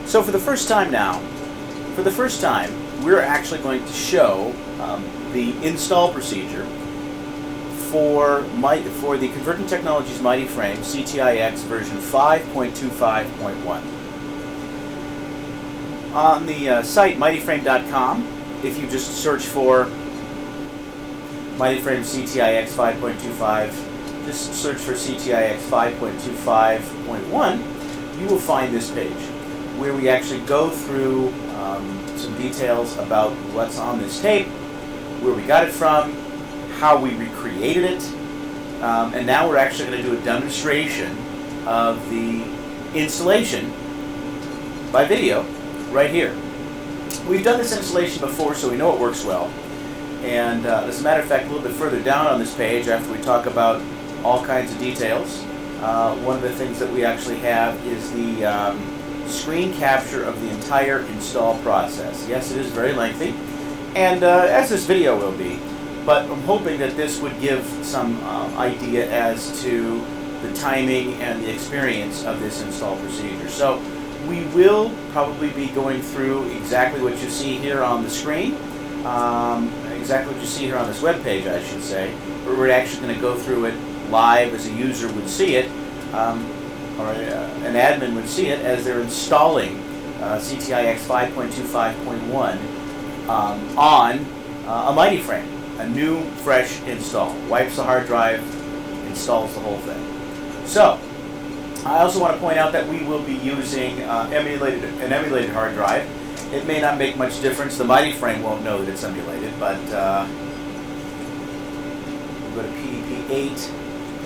So for the first time now, we're actually going to show the install procedure for the Convergent Technologies MightyFrame CTIX version 5.25.1. On the site MightyFrame.com, if you just search for MightyFrame CTIX 5.25, just search for CTIX 5.25.1, you will find this page where we actually go through some details about what's on this tape, where we got it from, how we recreated it, and now we're actually going to do a demonstration of the installation by video right here. We've done this installation before, so we know it works well. And as a matter of fact, a little bit further down on this page, after we talk about all kinds of details, one of the things that we actually have is the screen capture of the entire install process. Yes, it is very lengthy, and as this video will be, but I'm hoping that this would give some idea as to the timing and the experience of this install procedure. So we will probably be going through exactly what you see here on the screen, exactly what you see here on this web page, I should say, but we're actually going to go through it live as a user would see it, or an admin would see it as they're installing CTIX 5.25.1 on a MightyFrame, a new, fresh install. Wipes the hard drive, installs the whole thing. So, I also want to point out that we will be using an emulated hard drive. It may not make much difference. The MightyFrame won't know that it's emulated, but go to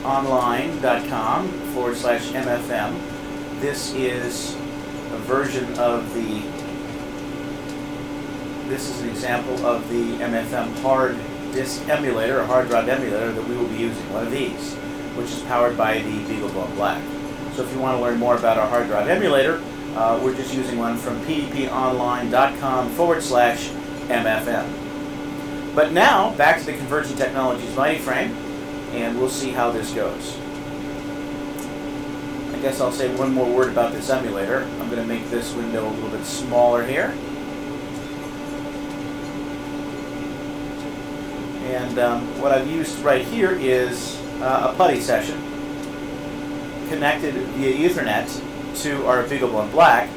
pdponline.com/MFM. This is a version of this is an example of the MFM hard disk emulator, or hard drive emulator, that we will be using, one of these, which is powered by the BeagleBone Black. So if you want to learn more about our hard drive emulator, we're just using one from pdponline.com/MFM. But now, back to the Convergent Technologies MightyFrame, and we'll see how this goes. I guess I'll say one more word about this emulator. I'm going to make this window a little bit smaller here. And what I've used right here is a PuTTY session connected via Ethernet to our BeagleBone Black,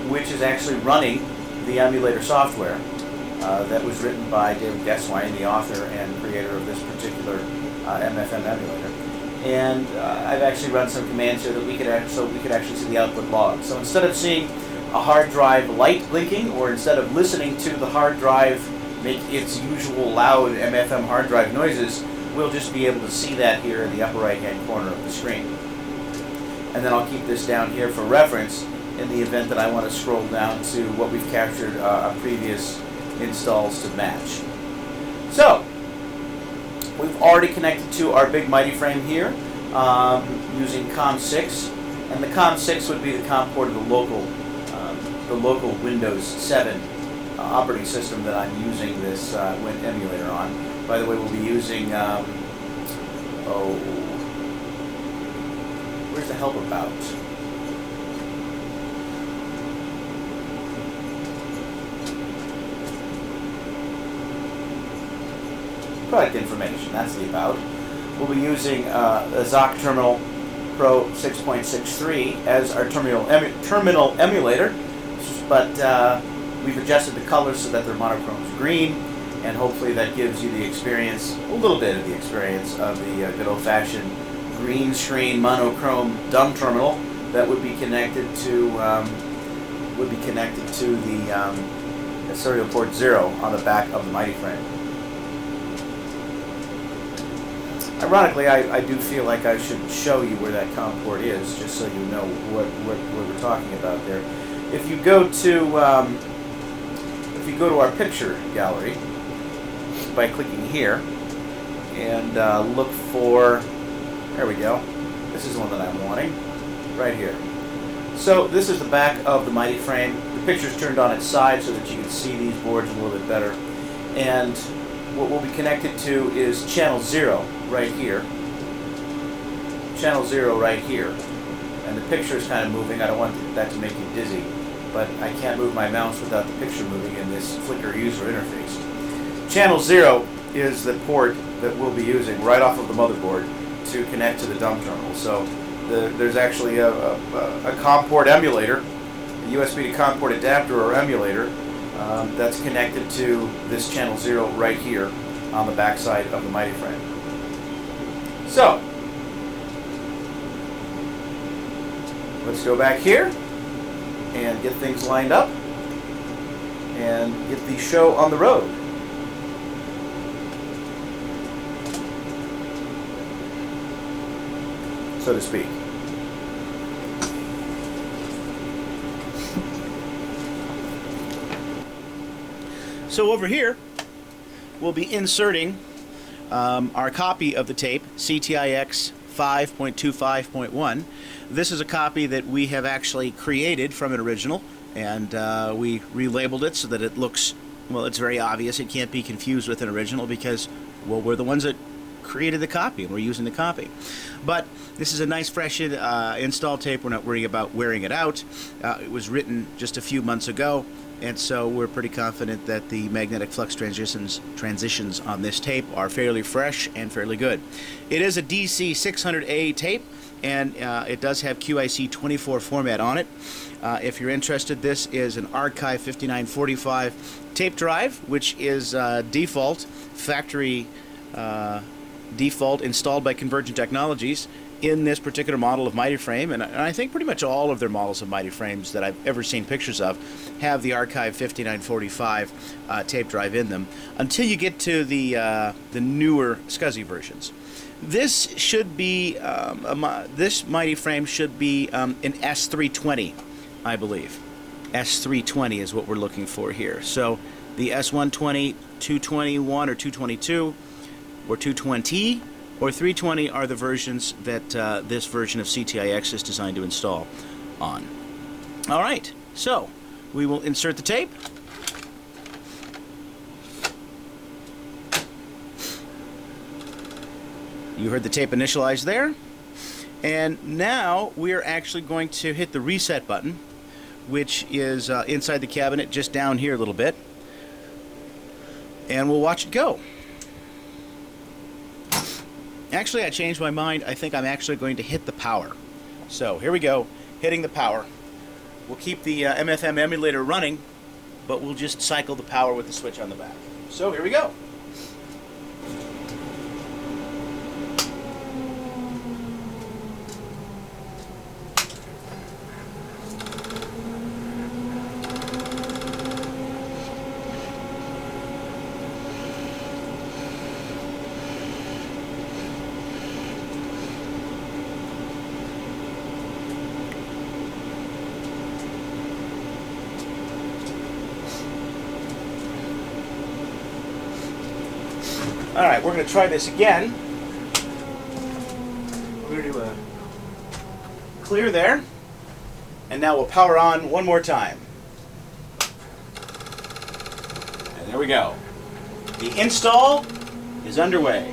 which is actually running the emulator software that was written by David Geswine, the author and creator of this particular MFM emulator. And I've actually run some commands here that we could actually see the output log. So instead of seeing a hard drive light blinking, or instead of listening to the hard drive make its usual loud MFM hard drive noises, we'll just be able to see that here in the upper right hand corner of the screen. And then I'll keep this down here for reference in the event that I want to scroll down to what we've captured previous installs to match. So, we've already connected to our big MightyFrame here using COM6, and the COM6 would be the COM port of the local Windows 7 operating system that I'm using this emulator on. By the way, we'll be using, where's the help about? Product information, that's the about. We'll be using a ZOC Terminal Pro 6.63 as our terminal emulator, but we've adjusted the colors so that they're monochrome green, and hopefully that gives you the experience, a little bit of the experience of the good old-fashioned green screen monochrome dumb terminal that would be connected to the serial port 0 on the back of the MightyFrame. Ironically, I do feel like I should show you where that COM port is, just so you know what we're talking about there. If you go to our picture gallery by clicking here and look for, there we go. This is the one that I'm wanting, right here. So this is the back of the MightyFrame. The picture's turned on its side so that you can see these boards a little bit better. And what we'll be connected to is channel 0 right here. Channel 0 right here. and the picture is kind of moving. I don't want that to make you dizzy, but I can't move my mouse without the picture moving in this Flickr user interface. Channel 0 is the port that we'll be using right off of the motherboard to connect to the dumb terminal. So there's actually a COM port emulator, a USB to COM port adapter or emulator that's connected to this channel 0 right here on the backside of the MightyFrame. So let's go back here and get things lined up and get the show on the road. So to speak. So over here, we'll be inserting our copy of the tape, CTIX 5.25.1. This is a copy that we have actually created from an original, and we relabeled it so that it looks, well, it's very obvious. It can't be confused with an original because, well, we're the ones that created the copy and we're using the copy. But this is a nice fresh install tape. We're not worrying about wearing it out. It was written just a few months ago, and so we're pretty confident that the magnetic flux transitions on this tape are fairly fresh and fairly good. It is a DC 600A tape, and it does have QIC 24 format on it. If you're interested, this is an Archive 5945 tape drive, which is default factory default installed by Convergent Technologies in this particular model of MightyFrame, and I think pretty much all of their models of MightyFrames that I've ever seen pictures of have the Archive 5945 tape drive in them, until you get to the newer SCSI versions. This should be this MightyFrame should be an S320, I believe. S320 is what we're looking for here. So the S120, 221, or 222, or 220, or 320 are the versions that this version of CTIX is designed to install on. All right, so we will insert the tape. You heard the tape initialize there. And now we are actually going to hit the reset button, which is inside the cabinet just down here a little bit. And we'll watch it go. Actually, I changed my mind. I think I'm actually going to hit the power. So here we go, hitting the power. We'll keep the MFM emulator running, but we'll just cycle the power with the switch on the back. So here we go. Alright, we're going to try this again. We're going to clear there. And now we'll power on one more time. And there we go. The install is underway.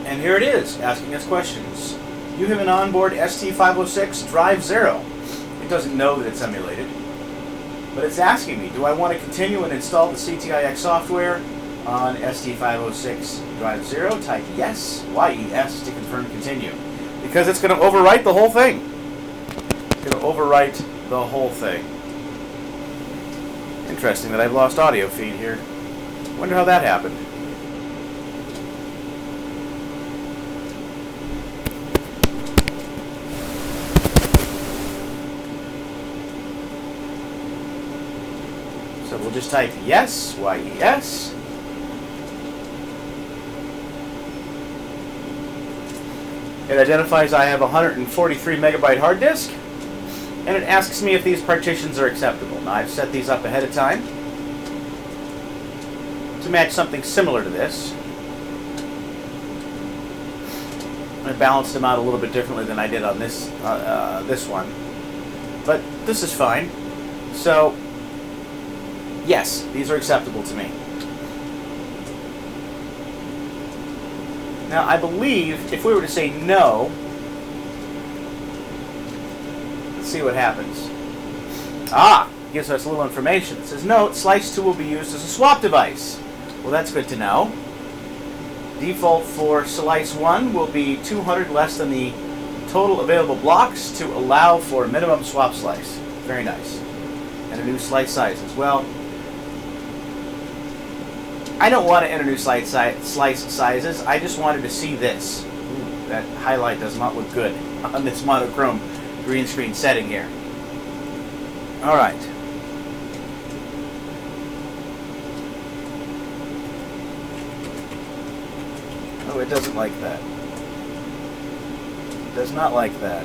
And here it is, asking us questions. You have an onboard ST506 Drive 0. It doesn't know that it's emulated, but it's asking me, do I want to continue and install the CTIX software on ST506 Drive 0? Type yes, YES, to confirm continue. Because it's going to overwrite the whole thing. It's going to overwrite the whole thing. Interesting that I've lost audio feed here. Wonder how that happened. So we'll just type yes, Y-E-S. It identifies I have a 143 megabyte hard disk, and it asks me if these partitions are acceptable. Now I've set these up ahead of time to match something similar to this. I balanced them out a little bit differently than I did on this one, but this is fine. So yes, these are acceptable to me. Now, I believe if we were to say no, let's see what happens. It gives us a little information. It says, note, Slice 2 will be used as a swap device. Well, that's good to know. Default for Slice 1 will be 200 less than the total available blocks to allow for minimum swap slice. Very nice. And a new slice size as well. I don't want to enter new slice sizes. I just wanted to see this. Ooh, that highlight does not look good on this monochrome green screen setting here. All right. Oh, it doesn't like that. It does not like that.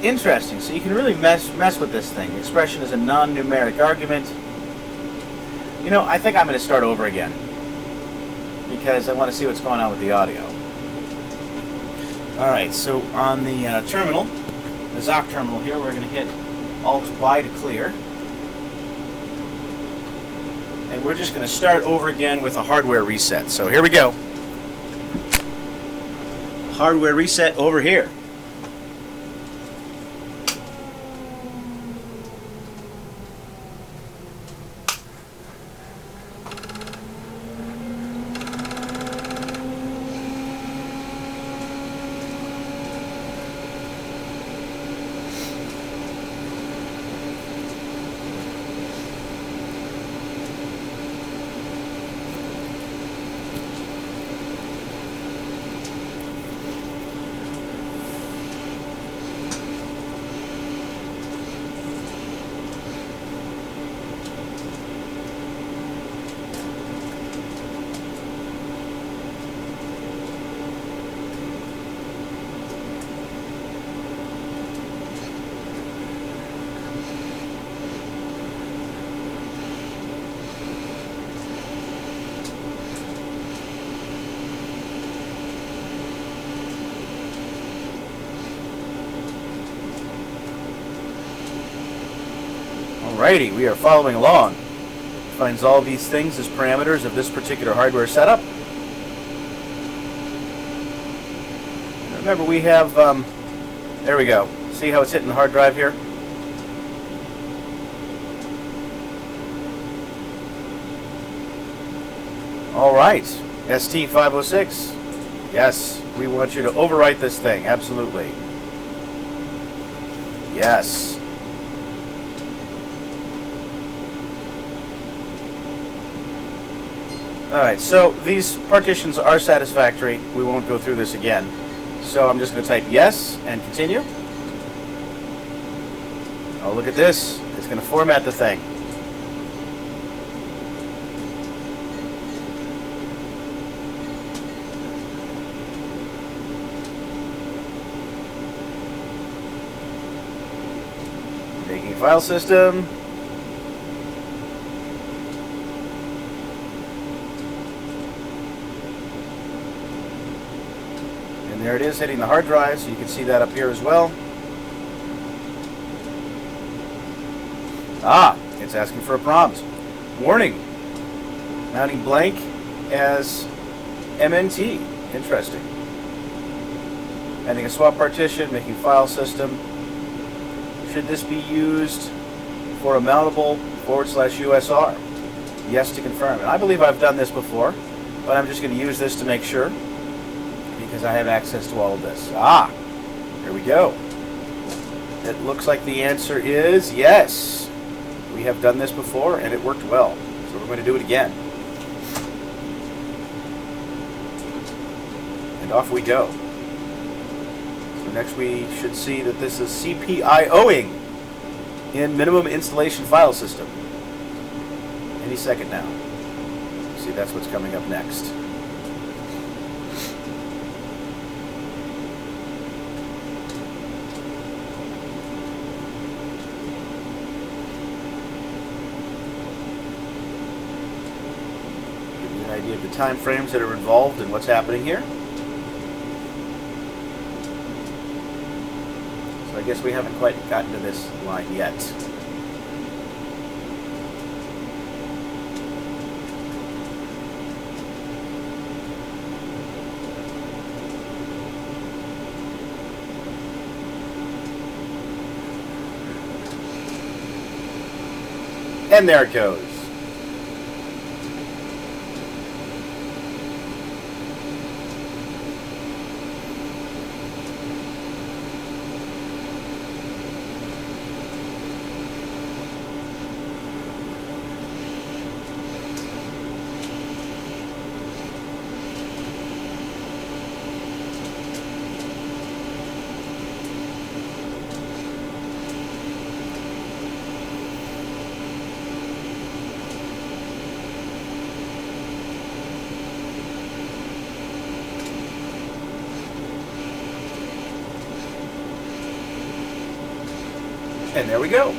Interesting. So you can really mess with this thing. The expression is a non-numeric argument. You know, I think I'm going to start over again because I want to see what's going on with the audio. Alright, so on the terminal, the ZOC terminal here, we're going to hit Alt-Y to clear. And we're just going to start over again with a hardware reset. So here we go. Hardware reset over here. Alrighty, we are following along. Finds all these things as parameters of this particular hardware setup. Remember, we have, there we go. See how it's hitting the hard drive here? Alright, ST506. Yes, we want you to overwrite this thing, absolutely. Yes. Alright, so these partitions are satisfactory. We won't go through this again. So I'm just going to type yes and continue. Oh, look at this. It's going to format the thing. Making file system. There it is, hitting the hard drive, so you can see that up here as well. It's asking for a prompt. Warning, mounting blank as MNT. Interesting. Adding a swap partition, making file system. Should this be used for a mountable /USR? Yes to confirm. And I believe I've done this before, but I'm just going to use this to make sure, because I have access to all of this. Here we go. It looks like the answer is yes. We have done this before and it worked well, so we're going to do it again. And off we go. So next we should see that this is CPIOing in minimum installation file system. Any second now. See, that's what's coming up next. Give you an idea of the time frames that are involved and what's happening here. So I guess we haven't quite gotten to this line yet. And there it goes. And there we go.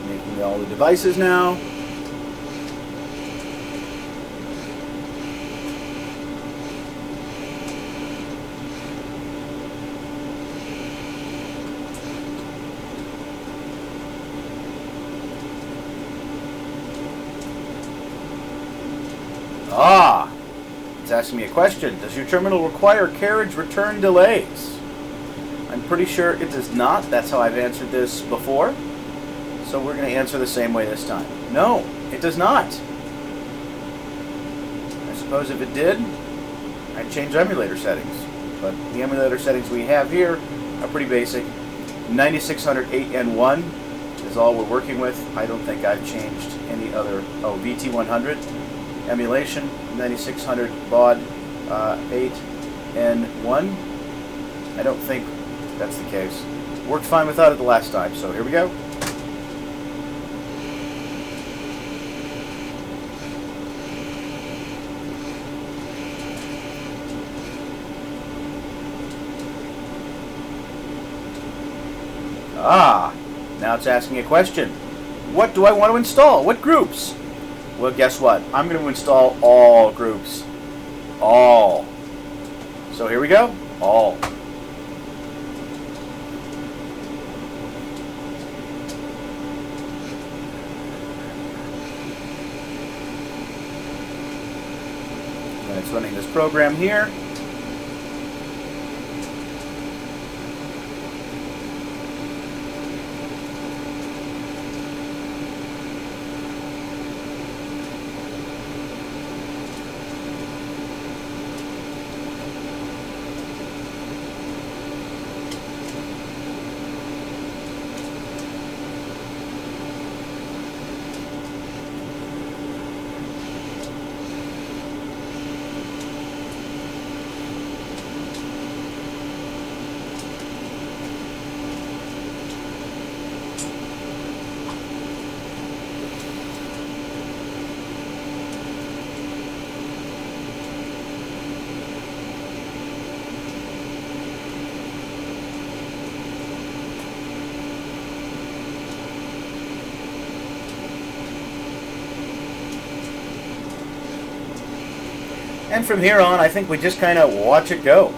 Making all the devices now. Ah, it's asking me a question. Does your terminal require carriage return delays? I'm pretty sure it does not. That's how I've answered this before. So we're going to answer the same way this time. No, it does not. I suppose if it did, I'd change emulator settings. But the emulator settings we have here are pretty basic. 9608N1 is all we're working with. I don't think I've changed any other. Oh, VT100. Emulation, 9600 baud 8N1. I don't think that's the case. Worked fine without it the last time, so here we go. Ah, now it's asking a question. What do I want to install? What groups? Well, guess what? I'm going to install all groups. All. So here we go. All. And it's running this program here. And from here on, I think we just kind of watch it go.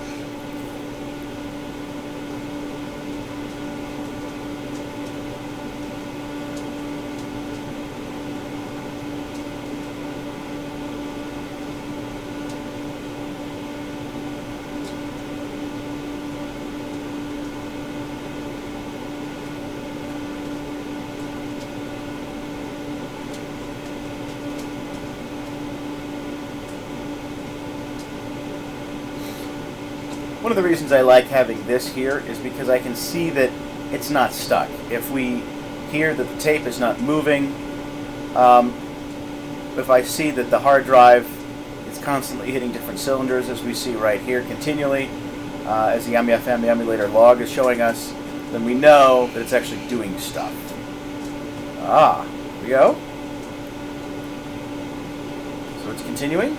One of the reasons I like having this here is because I can see that it's not stuck. If we hear that the tape is not moving, if I see that the hard drive is constantly hitting different cylinders, as we see right here continually, as the MFM emulator log is showing us, then we know that it's actually doing stuff. Here we go. So it's continuing.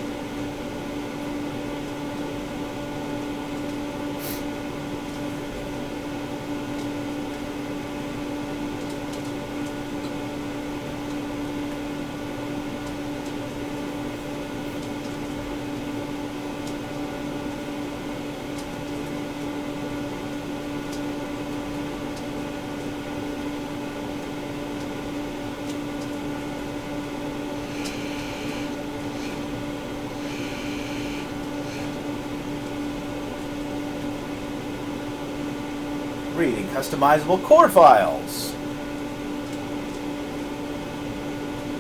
Reading customizable chord files.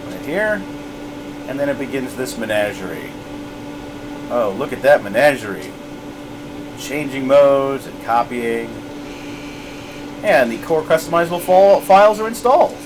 Right here. And then it begins this menagerie. Oh, look at that menagerie. Changing modes and copying. And the core customizable files are installed.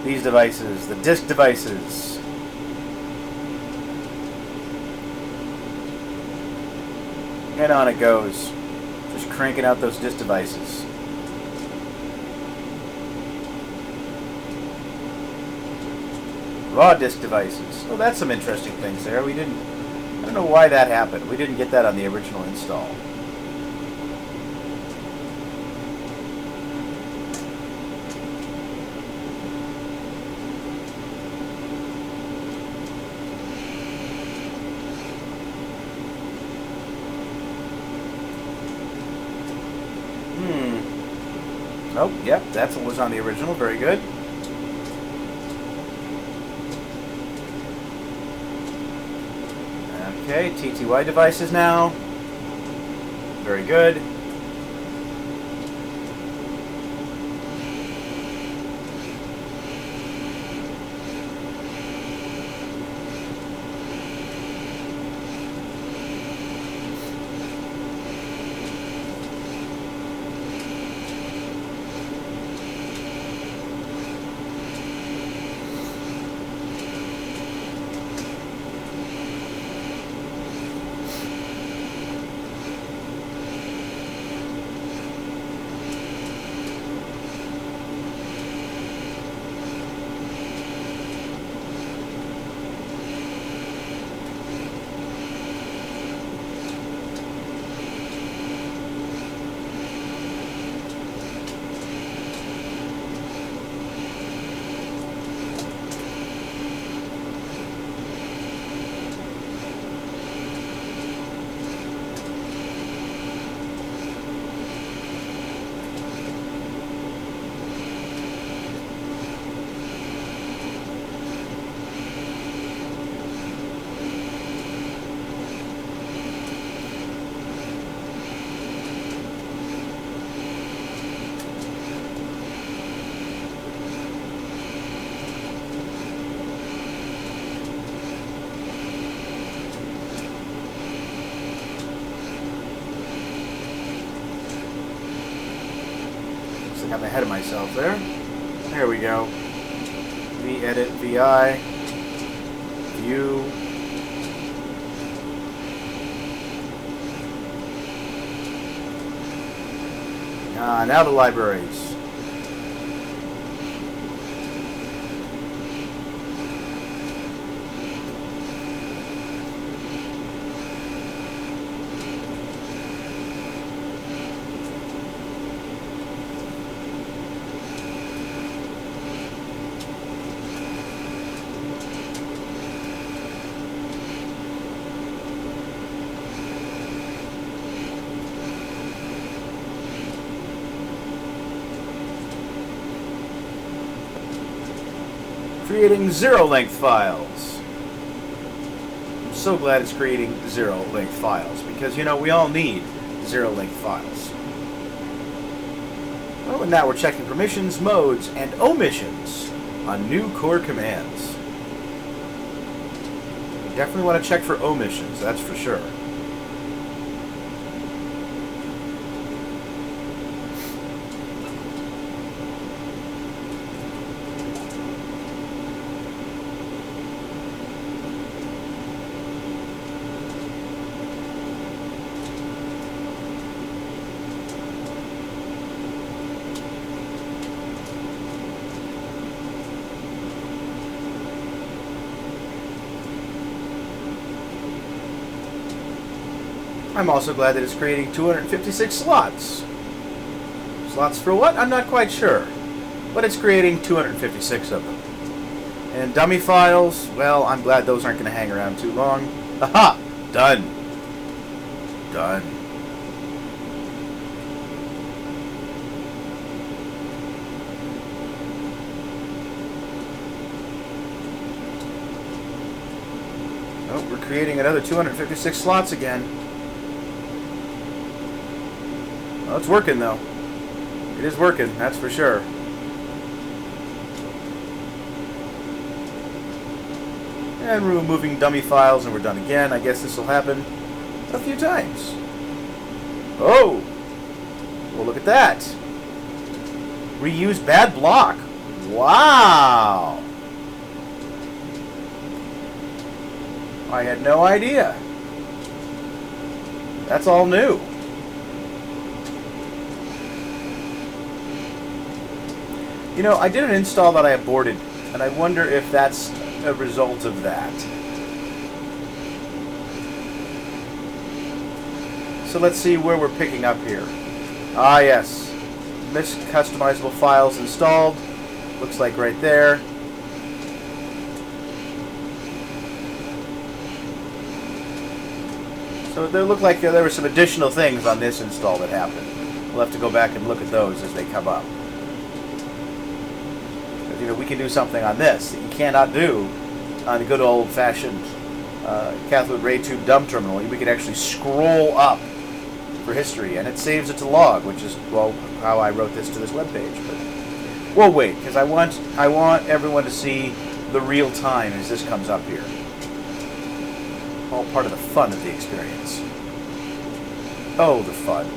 These devices, the disk devices. And on it goes. Just cranking out those disk devices. Raw disk devices. Oh, that's some interesting things there. I don't know why that happened. We didn't get that on the original install. Oh, yep, that's what was on the original. Very good. Okay, TTY devices now. Very good. Got ahead of myself there. There we go. V-edit, VI, view. Now the libraries. creating zero-length files. I'm so glad it's creating zero-length files, because, you know, we all need zero-length files. Well, and now we're checking permissions, modes, and omissions on new core commands. We definitely want to check for omissions, that's for sure. I'm also glad that it's creating 256 slots. Slots for what? I'm not quite sure. But it's creating 256 of them. And dummy files, well, I'm glad those aren't going to hang around too long. Aha! Done. Done. Oh, we're creating another 256 slots again. Well, it's working, though. It is working, that's for sure. And we're removing dummy files, and we're done again. I guess this will happen a few times. Oh! Well, look at that. Reuse bad block. Wow! I had no idea. That's all new. You know, I did an install that I aborted, and I wonder if that's a result of that. So let's see where we're picking up here. Ah, yes. Missed customizable files installed. Looks like right there. So there looked like there were some additional things on this install that happened. We'll have to go back and look at those as they come up. You know, we can do something on this that you cannot do on a good old-fashioned cathode ray tube dumb terminal. We can actually scroll up for history, and it saves it to log, which is, well, how I wrote this to this webpage. But we'll wait, because I want everyone to see the real time as this comes up here. All part of the fun of the experience. Oh, the fun.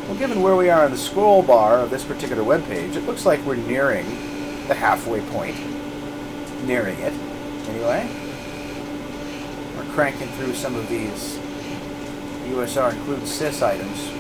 Well, given where we are on the scroll bar of this particular web page, it looks like we're nearing the halfway point. Nearing it, anyway. We're cranking through some of these USR include sys items.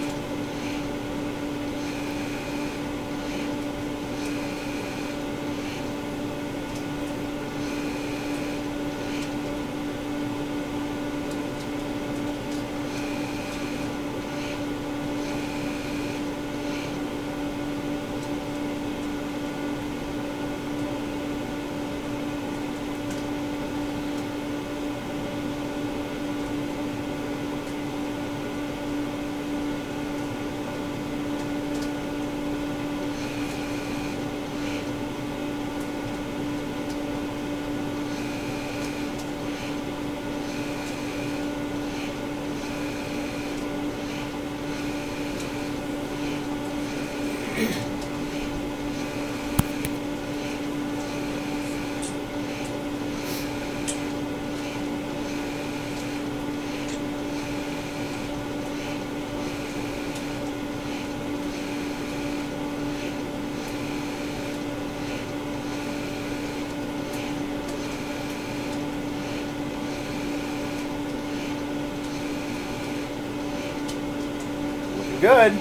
good.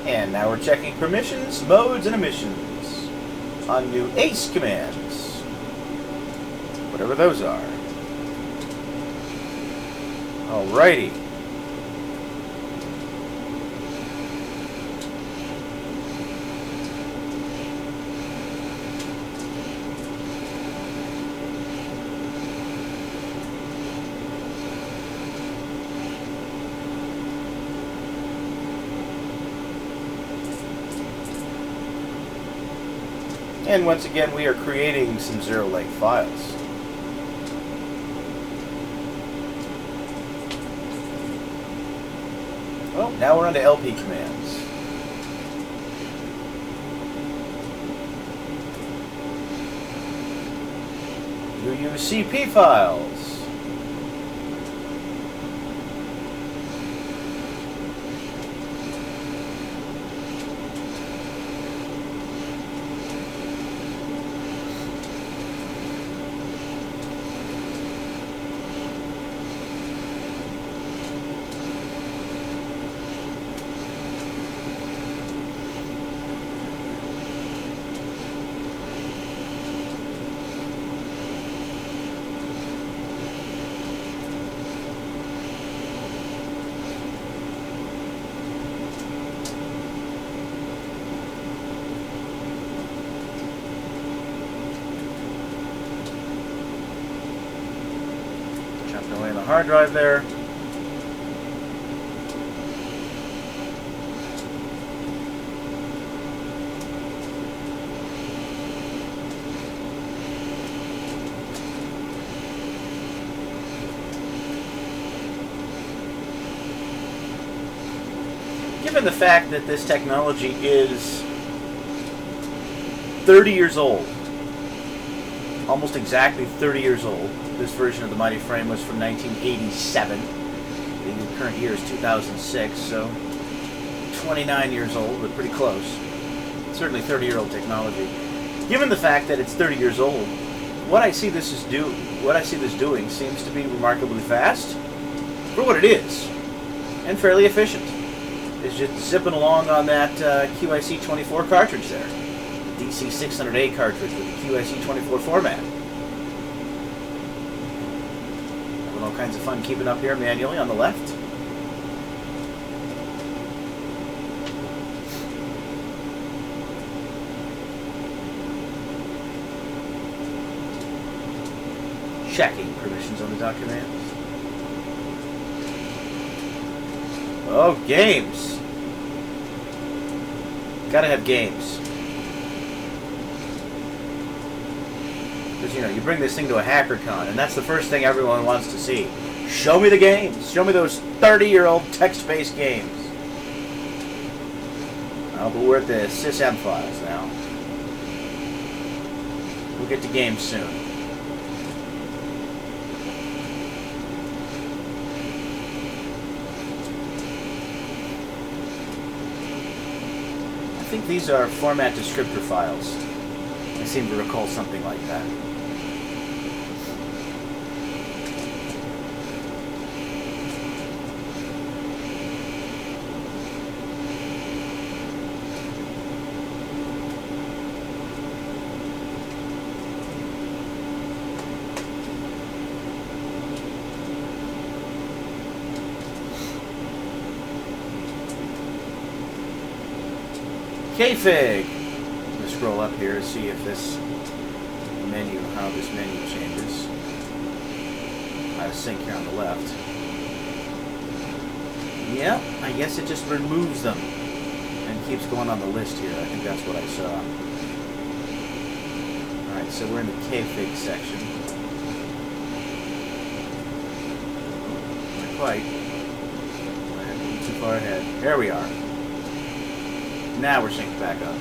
And now we're checking permissions, modes, and emissions on new ACE commands, whatever those are. Alrighty. And once again, we are creating some zero-leg files. Well, now we're on to LP commands. You use CP files. Away in the hard drive there. Given the fact that this technology is 30 years old, almost exactly 30 years old. This version of the MightyFrame was from 1987. The current year is 2006, so 29 years old, but pretty close. Certainly 30-year-old technology. Given the fact that it's 30 years old, what I see this doing seems to be remarkably fast for what it is, and fairly efficient. It's just zipping along on that QIC 24 cartridge there, the DC 600A cartridge with the QIC 24 format. All kinds of fun keeping up here manually on the left. Checking permissions on the documents. Oh, games. Gotta have games. Because, you know, you bring this thing to a HackerCon, and that's the first thing everyone wants to see. Show me the games. Show me those 30-year-old text-based games. Oh, but we're at the sysm files now. We'll get to games soon. I think these are format descriptor files. I seem to recall something like that. Kfig. I'm going to scroll up here to see if this menu, how this menu changes. Out of sync here on the left. Yep, I guess it just removes them and keeps going on the list here. I think that's what I saw. Alright, so we're in the Kfig section. quite. Too far ahead. There we are. Now we're synced back up.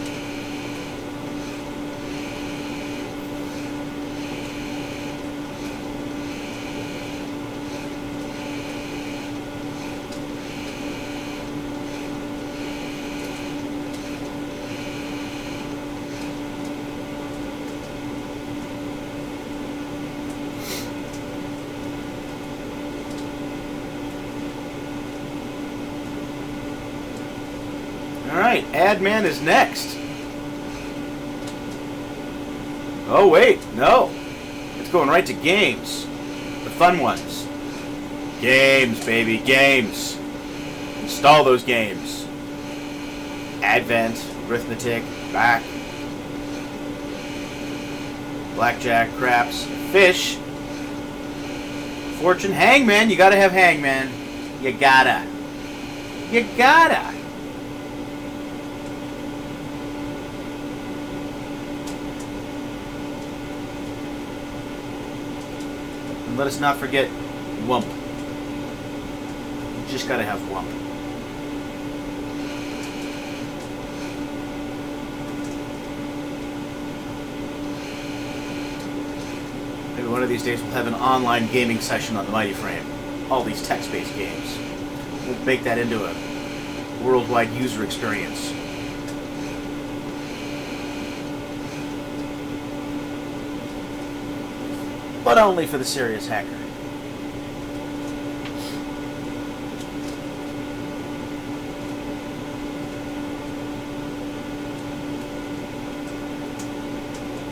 Alright, Adman is next. Oh wait, no. It's going right to games. The fun ones. Games, baby, games. Install those games. Advent, arithmetic, back. Blackjack, craps, fish. Fortune, hangman, you gotta have hangman. You gotta. You gotta. And let us not forget Wump. You just gotta have Wump. Maybe one of these days we'll have an online gaming session on the MightyFrame. All these text-based games. We'll make that into a worldwide user experience. But only for the serious hacker.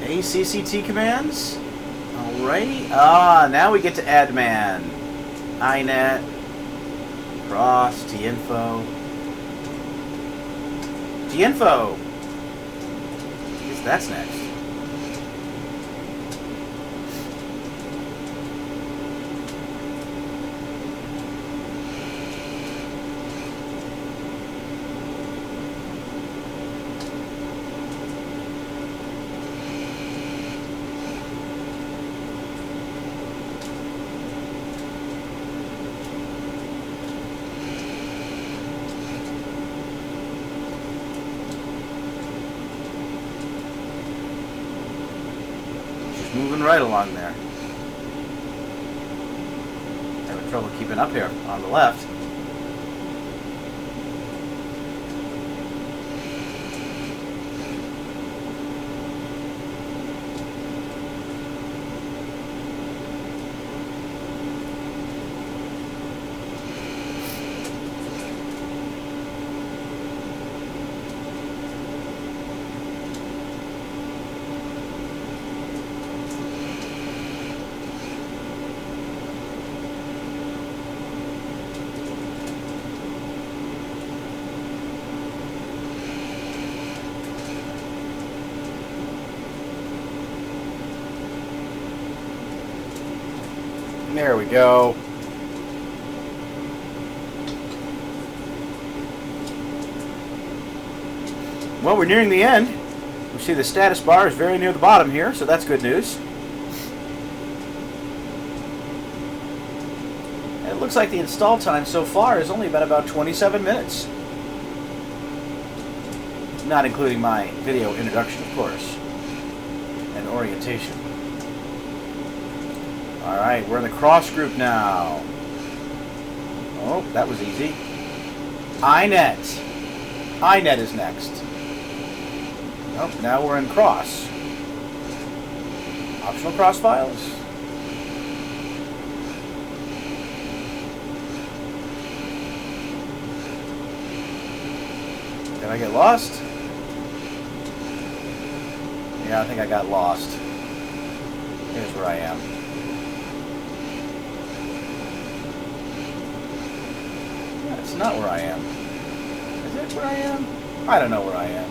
ACCT commands? Alrighty. Now we get to adman. inet, cross, tinfo. Tinfo! I guess that's next. Moving right along there. Having trouble keeping up here on the left. There we go. Well, we're nearing the end. We see the status bar is very near the bottom here, so that's good news. And it looks like the install time so far has only been about 27 minutes. Not including my video introduction, of course, and orientation. Alright, we're in the cross group now. Oh, that was easy. inet. inet is next. Oh, now we're in cross. Optional cross files. Did I get lost? Yeah, I think I got lost. Here's where I am. That's not where I am. Is it where I am? I don't know where I am.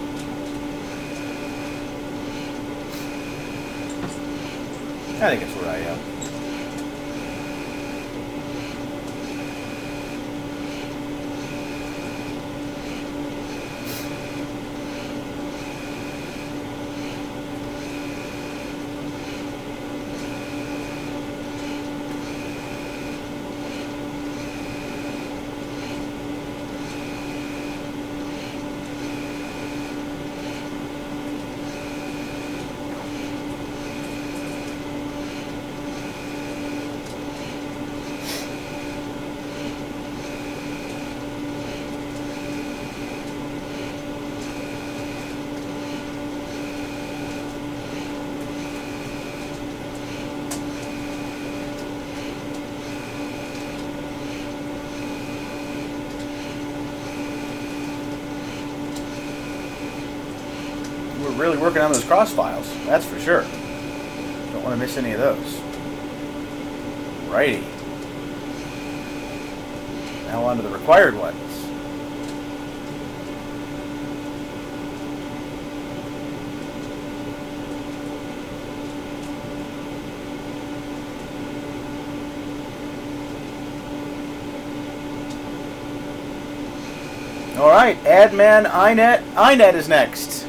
I think it's where I am. really working on those cross files, that's for sure. Don't want to miss any of those. Righty. Now on to the required ones. All right, admin inet. Inet is next.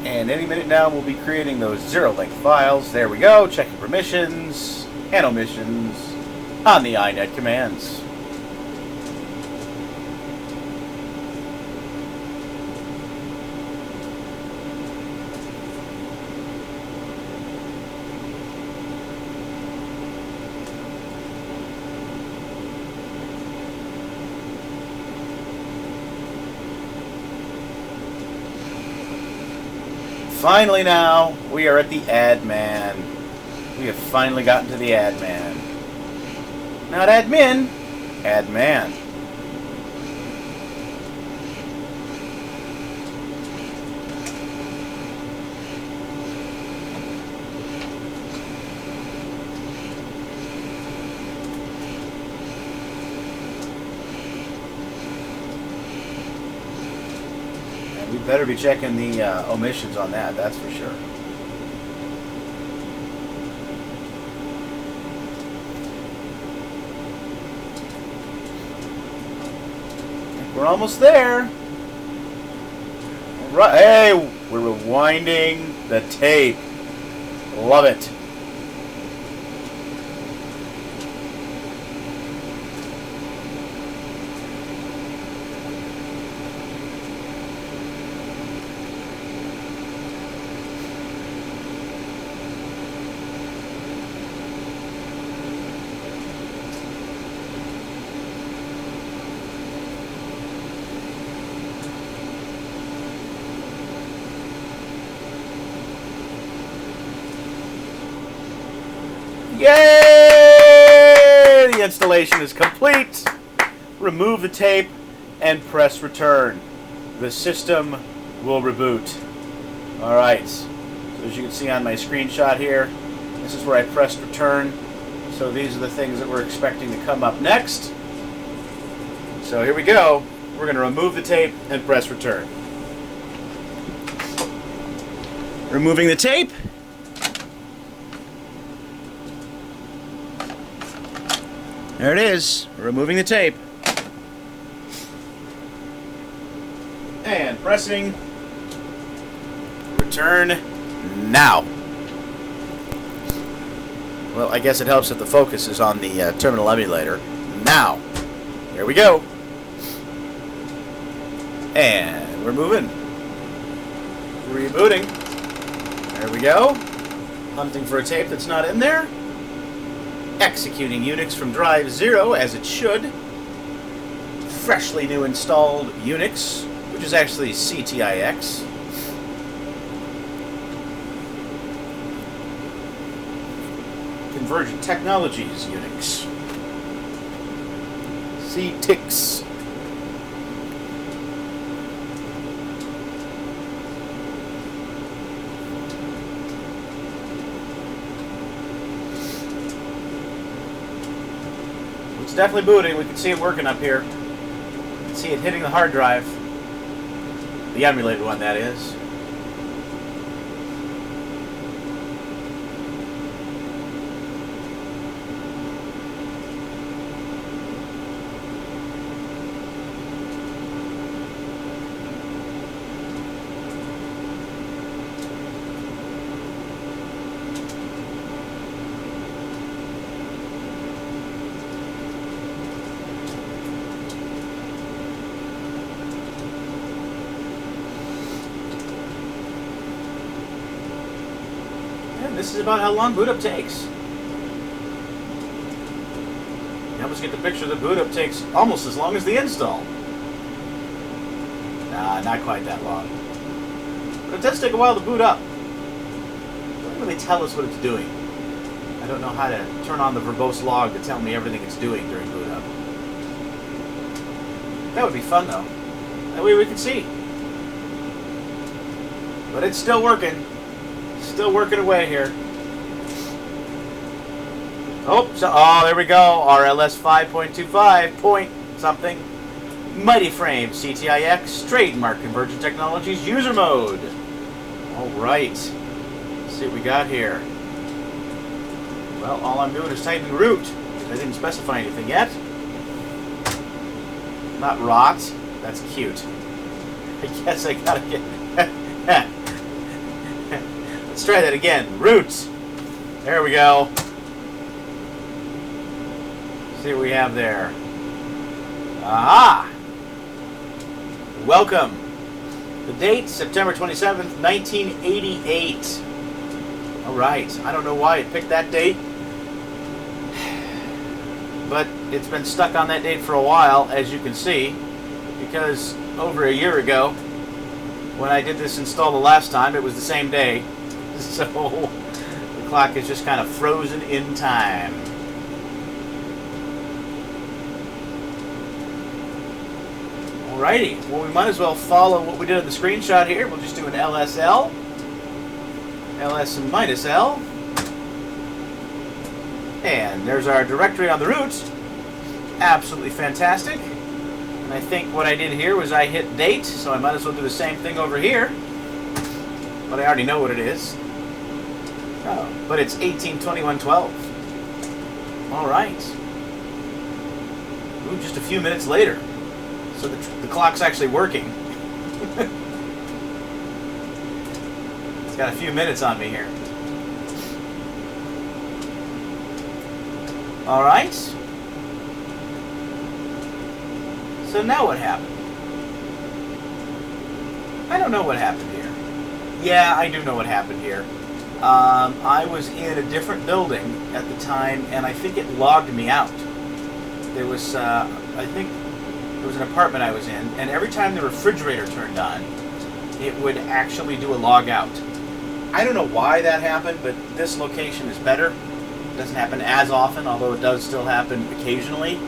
And any minute now, we'll be creating those zero-length files. There we go. Checking permissions and omissions on the inet commands. Finally now, we are at the admin. We have finally gotten to the admin. Not admin, admin. We better be checking the omissions on that, that's for sure. We're almost there. Right, hey, we're rewinding the tape. Love it. Yay! The installation is complete. Remove the tape and press return. The system will reboot. Alright, so as you can see on my screenshot here, this is where I pressed return. So these are the things that we're expecting to come up next. So here we go. We're going to remove the tape and press return. Removing the tape. There it is, removing the tape. And pressing return now. Well, I guess it helps if the focus is on the terminal emulator. Now. Here we go. And we're moving. Rebooting. There we go. Hunting for a tape that's not in there. Executing Unix from drive 0 as it should. Freshly new installed Unix, which is actually CTIX. Convergent Technologies Unix. CTIX. It's definitely booting. We can see it working up here. You can see it hitting the hard drive. The emulated one, that is. And this is about how long boot up takes. You almost get the picture that boot up takes almost as long as the install. Nah, not quite that long. But it does take a while to boot up. It doesn't really tell us what it's doing. I don't know how to turn on the verbose log to tell me everything it's doing during boot up. That would be fun though. That way we can see. But it's still working. Still working away here. Oh, there we go. RLS 5.25 point something. MightyFrame CTIX trademark Convergent Technologies user mode. All right. Let's see what we got here. Well, all I'm doing is typing root. I didn't specify anything yet. Not rot. That's cute. I guess I gotta get... Let's try that again. Root. There we go. See what we have there. Aha! Welcome. The date, September 27th, 1988. Alright, I don't know why it picked that date, but it's been stuck on that date for a while, as you can see, because over a year ago, when I did this install the last time, it was the same day. So the clock is just kind of frozen in time. Alrighty, well, we might as well follow what we did in the screenshot here. We'll just do an LSL, LS and minus L, and there's our directory on the root. Absolutely fantastic. And I think what I did here was I hit date, so I might as well do the same thing over here. But I already know what it is. Oh, but it's 18/21/12. All right. Ooh, just a few minutes later. So the clock's actually working. It's got a few minutes on me here. All right. So now what happened? I don't know what happened here. Yeah, I do know what happened here. I was in a different building at the time, and I think it logged me out. There was, I think, it was an apartment I was in, and every time the refrigerator turned on, it would actually do a log out. I don't know why that happened, but this location is better. It doesn't happen as often, although it does still happen occasionally.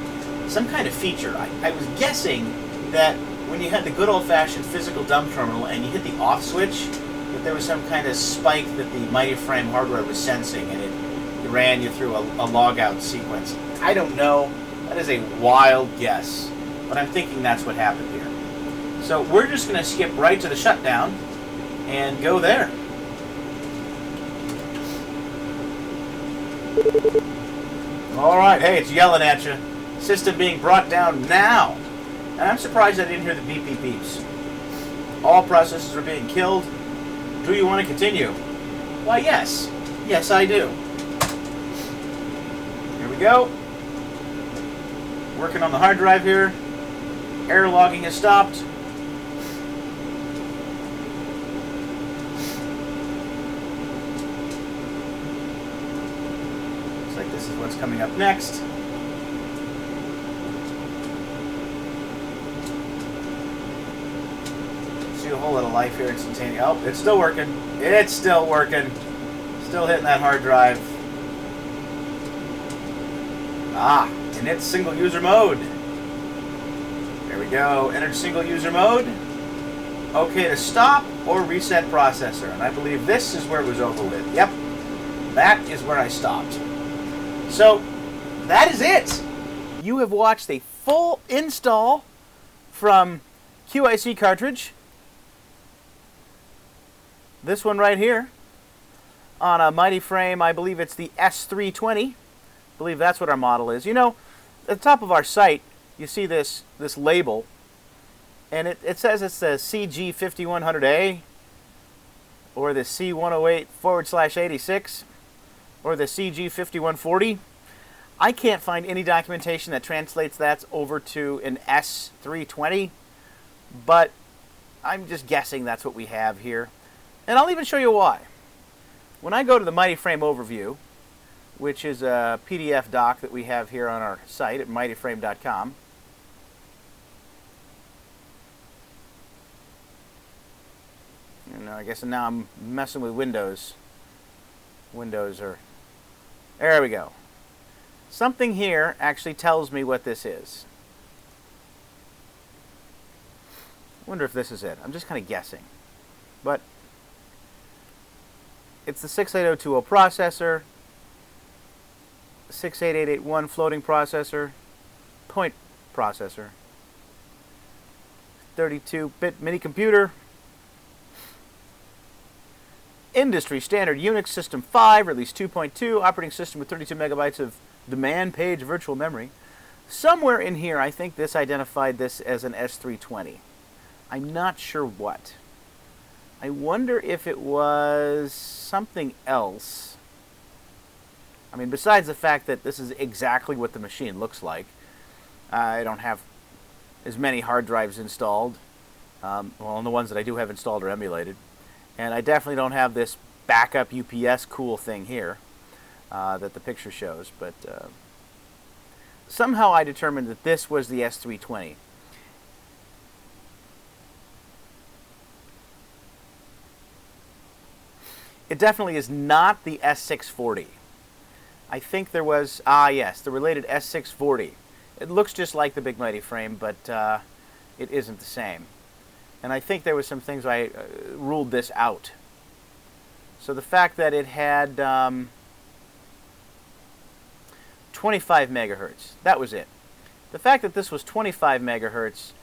Some kind of feature. I was guessing that when you had the good old-fashioned physical dump terminal and you hit the off switch, that there was some kind of spike that the MightyFrame hardware was sensing, and it ran you through a logout sequence. I don't know. That is a wild guess, but I'm thinking that's what happened here. So we're just going to skip right to the shutdown and go there. All right, hey, it's yelling at you. System being brought down now. And I'm surprised I didn't hear the beep beep beeps. All processes are being killed. Do you want to continue? Why, yes. Yes, I do. Here we go. Working on the hard drive here. Error logging has stopped. Looks like this is what's coming up next. See a whole lot of life here instantaneously. Oh, it's still working. It's still working. Still hitting that hard drive. Ah, and it's single user mode. There we go. Enter single user mode. Okay to stop or reset processor. And I believe this is where it was over with. Yep. That is where I stopped. So, that is it. You have watched a full install from QIC cartridge. This one right here on a MightyFrame, I believe it's the S320. I believe that's what our model is. You know, at the top of our site, you see this label, and it says it's the CG5100A, or the C108/86, or the CG5140. I can't find any documentation that translates that over to an S320, but I'm just guessing that's what we have here. And I'll even show you why. when I go to the MightyFrame overview, which is a PDF doc that we have here on our site at MightyFrame.com, and I guess now I'm messing with Windows. Windows are... There we go. Something here actually tells me what this is. I wonder if this is it. I'm just kind of guessing. But it's the 68020 processor, 68881 floating processor, point processor, 32-bit mini computer, industry standard Unix System 5, release 2.2, operating system with 32 megabytes of demand page virtual memory. Somewhere in here, I think this identified this as an S320. I'm not sure what. I wonder if it was something else. I mean, besides the fact that this is exactly what the machine looks like. I don't have as many hard drives installed. Well, and the ones that I do have installed are emulated. And I definitely don't have this backup UPS cool thing here that the picture shows. But somehow I determined that this was the S320. It definitely is not the S640. I think there was, yes, the related S640. It looks just like the big MightyFrame, but it isn't the same. And I think there was some things I ruled this out. So the fact that it had 25 megahertz, that was it. The fact that this was 25 megahertz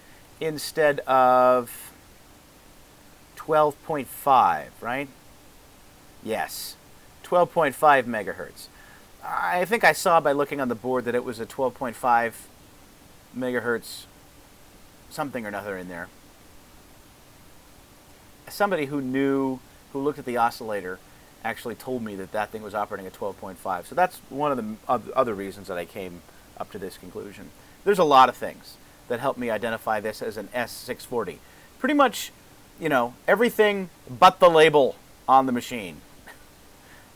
instead of 12.5, right? Yes, 12.5 megahertz. I think I saw by looking on the board that it was a 12.5 megahertz something or another in there. Somebody who looked at the oscillator, actually told me that that thing was operating at 12.5. So that's one of the other reasons that I came up to this conclusion. There's a lot of things that help me identify this as an S640. Pretty much, you know, everything but the label on the machine.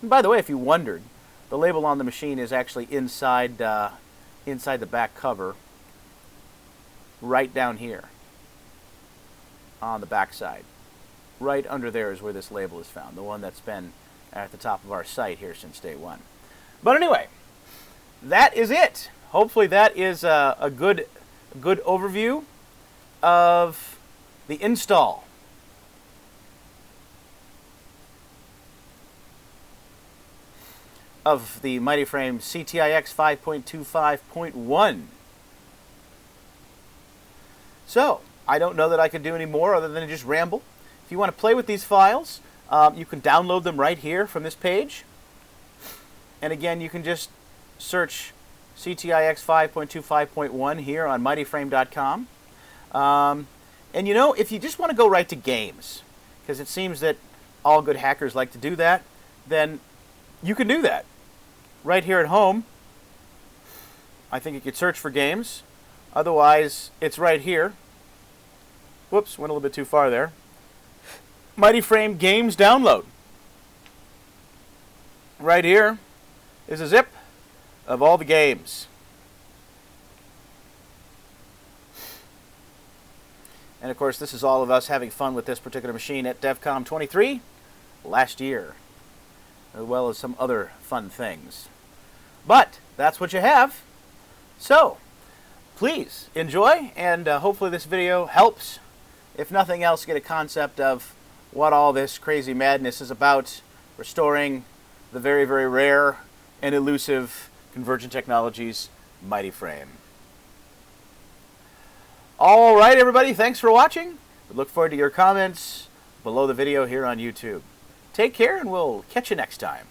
And by the way, if you wondered, the label on the machine is actually inside inside the back cover, right down here on the back side. Right under there is where this label is found, the one that's been at the top of our site here since day one. But anyway, that is it. Hopefully that is a good overview of the install. Of the MightyFrame CTIX 5.25.1. So, I don't know that I could do any more other than just ramble. If you want to play with these files, you can download them right here from this page. And again, you can just search CTIX 5.25.1 here on MightyFrame.com. And you know, if you just want to go right to games, because it seems that all good hackers like to do that, then you can do that. Right here at home, I think you could search for games. Otherwise, it's right here. Whoops, went a little bit too far there. MightyFrame Games Download. Right here is a zip of all the games. And of course, this is all of us having fun with this particular machine at DevCom 23 last year, as well as some other fun things. But that's what you have. So, please enjoy, and hopefully this video helps, if nothing else, get a concept of what all this crazy madness is about, restoring the very, very rare and elusive Convergent Technologies MightyFrame. All right, everybody, thanks for watching. We look forward to your comments below the video here on YouTube. Take care, and we'll catch you next time.